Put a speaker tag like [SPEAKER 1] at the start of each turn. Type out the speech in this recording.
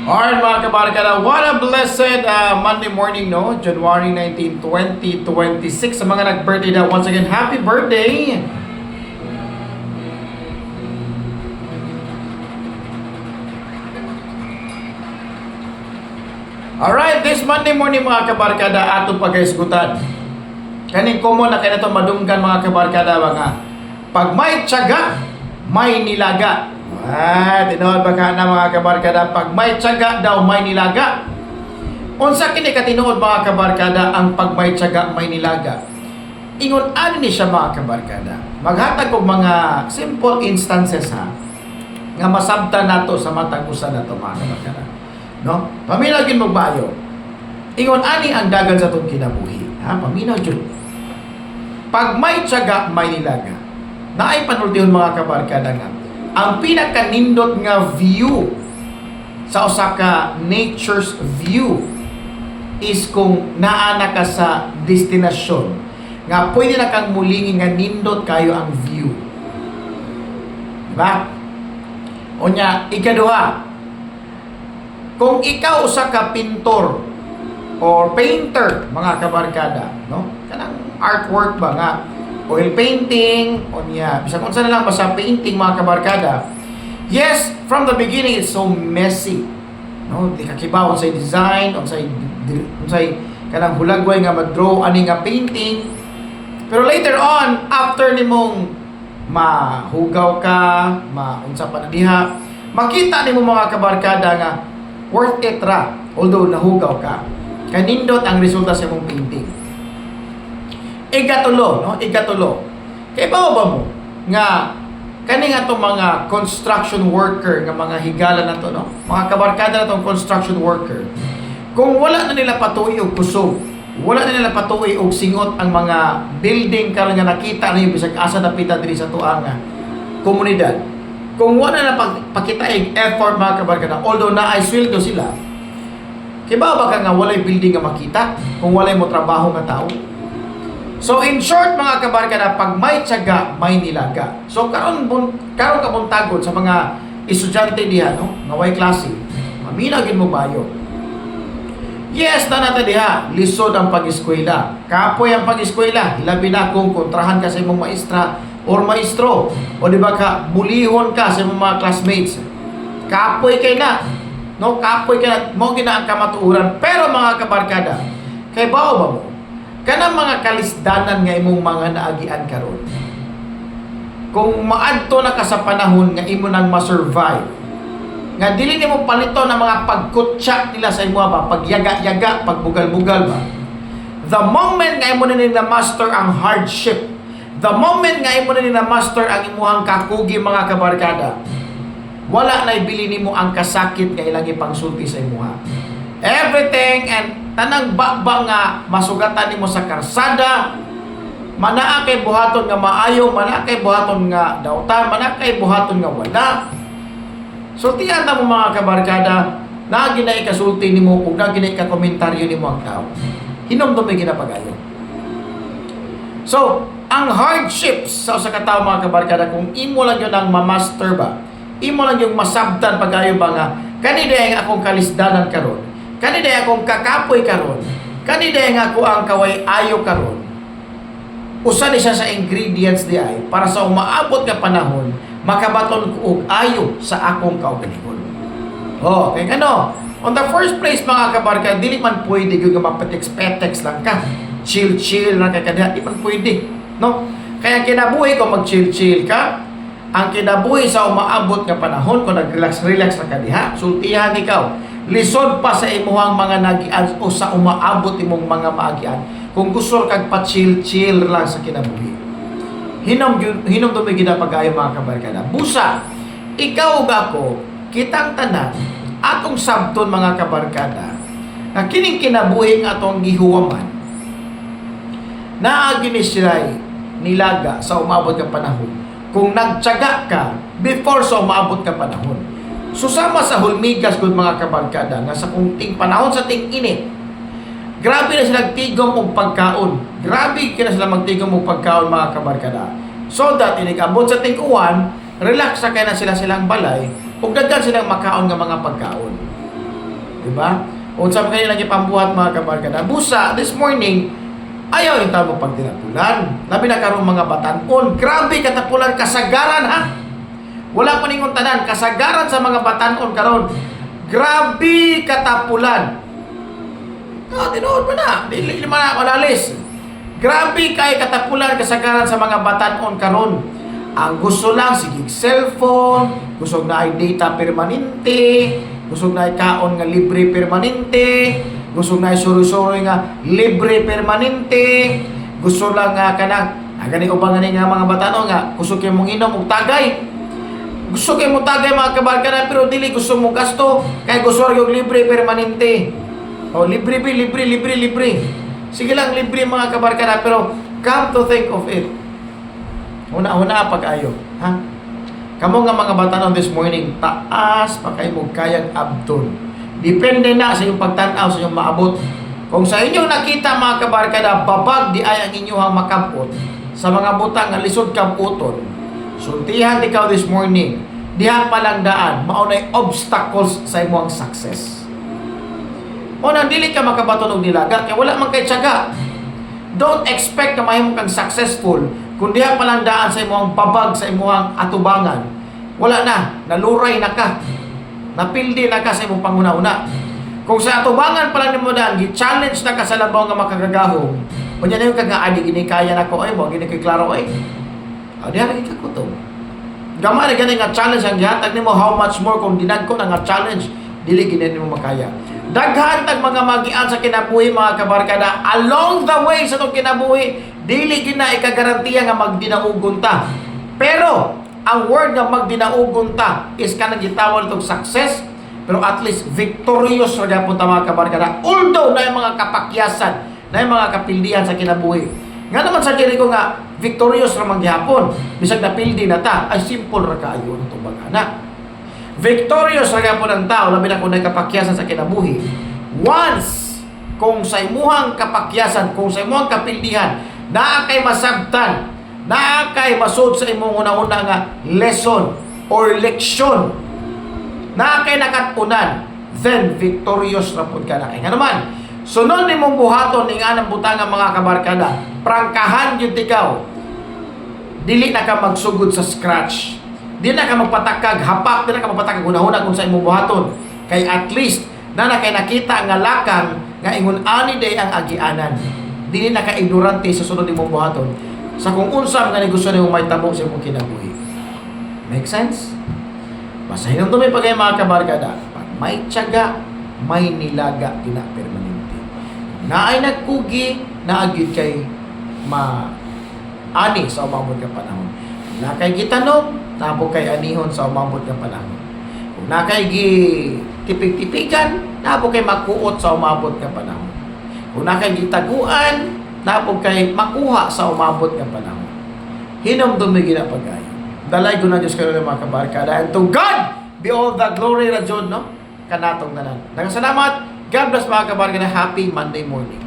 [SPEAKER 1] Alright mga kabarkada, what a blessed Monday morning, no? January 19, 2026. Sa mga nag-birthday na, once again, happy birthday! Alright, this Monday morning mga kabarkada, ato pag-isgutan. Kaning common na kaya ito madunggan mga kabarkada, mga pag may tiyaga, may nilaga. Tinood ba ka na mga kabarkada, pag may tiyaga daw, may nilaga. Unsa kini ka tinuod mga kabarkada, ang pag may tiyaga, may nilaga. Ingon, ano ni siya mga kabarkada? Maghatag og mga simple instances ha, nga masabtan nato sa matag usa nato mga kabarkada. No? Paminaw gid mo bayo. Ingon ani ang dagan sa tong kinabuhi. Ha, paminaw jud. Pag may tiyaga, may nilaga. Naay panultihon mga kabarkada nga. Ang pinaka-nindot nga view sa usa ka nature's view is kung naana ka sa destinasyon nga pwede na kang mulingi nga nindot kayo ang view. Diba? Unya, ikaduha, kung ikaw sa ka pintor or painter, mga kabarkada, no? Kanang artwork ba nga, oil painting, unya, bisa kung saan na lang basta painting mga kabarkada. Yes, from the beginning it's so messy. No, di ka kibaw sa design, unsay kanang hulagway nga mag-draw ani nga painting. Pero later on, after nimong mahugaw ka, unsa pa na diha, makita nimo mga kabarkada nga worth it ra, although nahugaw ka, kanindot ang resulta sa imong painting. Igatulo, no? Igatulo. Kay ba mo nga kani nga tong mga construction worker nga mga higala na to, no? Mga kabarkada na tong construction worker. Kung wala na nila patuoy og kusog, wala na nila patuoy og singot ang mga building karon nga nakita niyo bisag asa dapita diri sa tuang komunidad. Kung wala na pakita ig effort mga kabarkada, although na ay sweldo sila, kiba ba ka nga walay building nga makita kung walay mo trabaho nga tao? So in short mga kabarkada, pag may tiyaga, may nilaga. So karon ka buntagon sa mga estudyante diha, no? Nga way klase. Maminaw gid mo bayo. Yes, na nata diha, lisod ang pag-eskwela. Kapoy ang pag-eskwela, labi na kung kontrahan ka sa imong maestra or maestro, o di ba ka bulihon ka sa mga classmates, kapoy kay na, no, kapoy kay na, mo gina ang kamatuoran. Pero mga kabarkada, kay bao ba mo kanang mga kalisdanan nga imong mga naagian karon, kung maadto na ka sa panahon nga imo nang ma-survive, nga dili nimo palito na mga pagkutsa nila sa imo ba, pagyaga-yaga, pagbugal-bugal ba, the moment nga imo na master ang hardship, the moment nga imo na master ang imuhang kakugi mga kabarkada, wala na ibili nimo ang kasakit nga ilang ipangsulti sa imuha. Everything and tanang bakba nga masugatan nimo sa karsada, manaa kay buhaton nga maayo, manaa kay buhaton nga dautan, manaa kay buhaton nga wala. Sultihan ta mo mga kabarkada, na ginay kasulti nimo ug na ginay ka komentaryo nimo ang tao. Hinumdum may ginapagayo. So, ang hardships sa usa ka tawo mga kabarkada, kung imo lang yun ang ma-master ba, imo lang yung masabtan pagayo ba nga, kani day akong kalisdanan karon, kani day akong kakapoy karon, kani day nga ako ang kaway ayo karon. Usa ni siya sa ingredients di ay para sa umaabot nga panahon makabaton ko og ayo sa akong kaugalingon. Oh, kay ano? On the first place mga kabarkada, dili man pwede gyud nga mapetex-petex lang ka. Chill-chill na kakadha, di man pwede, no? Kaya kinabuhi ko mag-chill-chill ka. Ang kinabuhi sa umaabot nga panahon kung nag-relax-relax na ka diha, sultihan ikaw. Lisod pa sa imuhang mga nagian o sa umaabot imong mga maagian. Kung gusto kag pa-chill-chill lang sa kinabuhi. Hinom to may ginapagayo mga kabarkada. Busa, ikaw ug ako, kitang tanan, atong sabton mga kabarkada, na kining kinabuhi nga atong gihuwaman, naagi ni sila'y nilaga sa umabot ka panahon kung nagtiyaga ka before sa umabot ka panahon. Susama sa hulmigas gud mga kabarkada nga sa kunting panahon sa ting init, grabe na sila tigom og pagkaon, grabe kina sila magtigom og pagkaon mga kabarkada, so that inig-abot sa ting uwan, relax na kaya na silang balay ug daghan silang makaon nga mga pagkaon. Diba? Unsa man kanila gipambuhat mga kabarkada. Busa this morning ayaw yung tao pag tinapulan. Labi na karong mga batanon. Grabe katapulan kasagaran ha. Wala pa ningon tanan kasagaran sa mga batanon karon. Grabe katapulan. Tinuod mo na. Dili man na walalis. Grabe kay katapulan kasagaran sa mga batanon karon. Ang gusto lang sige cellphone, gusto na ay data permanente, gusto na ay kaon nga libre permanente, gusto na ay suru-suru nga libre permanente, gusto lang nga kanang gani ubang nga mga batanon nga gusto kay mong inom og tagay. Gusto kay mo tagay mga kabarkada pero dili gusto mo gasto kay gusto yung libre permanente. O libre. Sige lang libre mga kabarkada pero come to think of it. Una pag-ayo, ha? Kamo nga mga batanon this morning, taas pa kay mo kayang abdon. Depende na sa iyong pagtanaw, sa iyong maabot. Kung sa inyo nakita mga kabarkada, babag di ay ang inyong makabot sa mga butang nga lisod kabuton. Sultihan ikaw this morning, diha pa lang daan, maunay obstacles sa imong success. Unang dili ka makabaton og nilaga, kaya wala man kay tiyaga. Don't expect na mahimo kang successful kung diha pa lang daan sa imong babag sa imong atubangan. Wala na, naluray na ka. Napildi na ka sa imong panguna-una. Kung sa atubangan pa lang nimo daan, gi-challenge na ka sa labaw nga makagagahom. Unya na yung kagaadi gini kaya nako ay mo gini kay klaro ay. Diha lagi ka ko to. Gamay gani nga challenge ang gihatag nimo, how much more kung dinagko na nga challenge dili gini nimo makaya. Daghan tag mga magian sa kinabuhi mga kabarkada along the way sa itong kinabuhi dili gina ikagarantiya nga magdinaugon ta. Pero ang word nga magdinaugon ta is kanang gitawag itong success, pero at least victorious ra gyapon ta mga kabarkada. Although na yung mga kapakyasan, na yung mga kapildihan sa kinabuhi. Nga naman sa kiri ko nga victorious ra man gyapon. Bisag napildi na ta ay simple ra kaayo itong bagana. Victorious ra gyapon ang tao labi na kung nagkapakyasan sa kinabuhi. Once kung sa imuhang kapakyasan, kung sa imuhang kapildihan, naa kay masabtan, naa kay masud sa imong una-una nga lesson or leksyon, naa kay nakatunan, then victorious ra pud ka na. Kay nga naman, sunod nimong buhaton ning anang butang mga kabarkada, prangkahan gyud ikaw. Dili na ka magsugod sa scratch. Di na ka magpatakag hapak, di na ka magpatakag hunahuna kung sa imong buhaton. Kay at least na kay nakita nga lakang nga ingon ani day ang agianan. Dili na ka ignorante sa sunod imong buhaton sa kung unsa nga gusto nimo mahitabo sa imong kinabuhi. Make sense? Basahin nung may pagay mga kabarkada. Pag may tiyaga, may nilaga kina permanente. Naay nagkugi, naagid kay ani sa umabot nga panahon. Na kay gitanom, nabo kay anihon sa umabot nga panahon. Kung na kay tipig-tipigan, nabo kay makuot sa umabot nga panahon. Kung na kay gitaguan, nabo kay makuha sa umabot nga panahon. Hinumdumi gina pag-ayo. Dalay ko na Diyos kayo mga kabarkada. And to God be all the glory na John, no? Kanatong tanan. Nagasalamat. God bless mga kabarkada. Happy Monday morning.